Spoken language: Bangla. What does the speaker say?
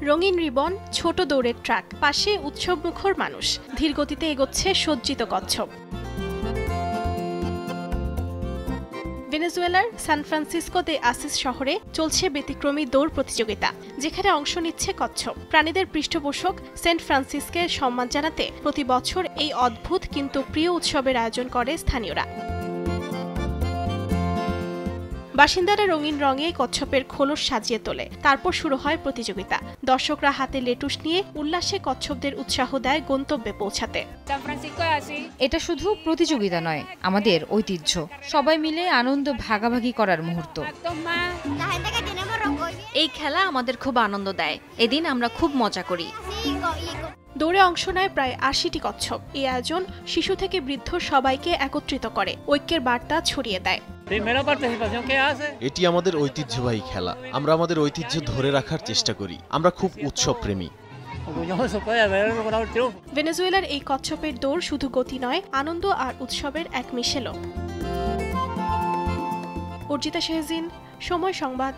রঙিন রিবন, ছোট দৌড়ের ট্রাক, পাশে উৎসবমুখর মানুষ, ধীরগতিতে এগোচ্ছে সজ্জিত কচ্ছপ। ভেনেজুয়েলার সান ফ্রান্সিসকো দে আসিস শহরে চলছে ব্যতিক্রমী দৌড় প্রতিযোগিতা, যেখানে অংশ নিচ্ছে কচ্ছপ। প্রাণীদের পৃষ্ঠপোষক সেন্ট ফ্রান্সিসকে সম্মান জানাতে প্রতি বছর এই অদ্ভুত কিন্তু প্রিয় উৎসবের আয়োজন করে স্থানীয়রা। বাসিন্দারা রঙিন রঙে কচ্ছপের খোলস সাজিয়ে তোলে, তারপর শুরু হয় প্রতিযোগিতা। দর্শকরা হাতে লেটুস নিয়ে উল্লাসে কচ্ছপদের উৎসাহ দেয় গন্তব্যে পৌঁছাতে। এটা শুধু প্রতিযোগিতা নয়, আমাদের ঐতিহ্য। সবাই মিলে আনন্দ ভাগাভাগি করার মুহূর্ত। এই খেলা আমাদের খুব আনন্দ দেয়। এদিন আমরা খুব মজা করি। দৌড়ে অংশ নেয় প্রায় ৮০টি কচ্ছপ। এই আয়োজন শিশু থেকে বৃদ্ধ সবাইকে একত্রিত করে, ঐক্যের বার্তা ছড়িয়ে দেয়। এটি আমাদের ঐতিহ্যবাহী খেলা। আমরা আমাদের ঐতিহ্য ধরে রাখার চেষ্টা করি। আমরা খুব উৎসব প্রেমী। ভেনেজুয়েলার এই কচ্ছপের দৌড় শুধু গতি নয়, আনন্দ আর উৎসবের এক মিশেল। অর্জিতা শেহজিন, সময় সংবাদ।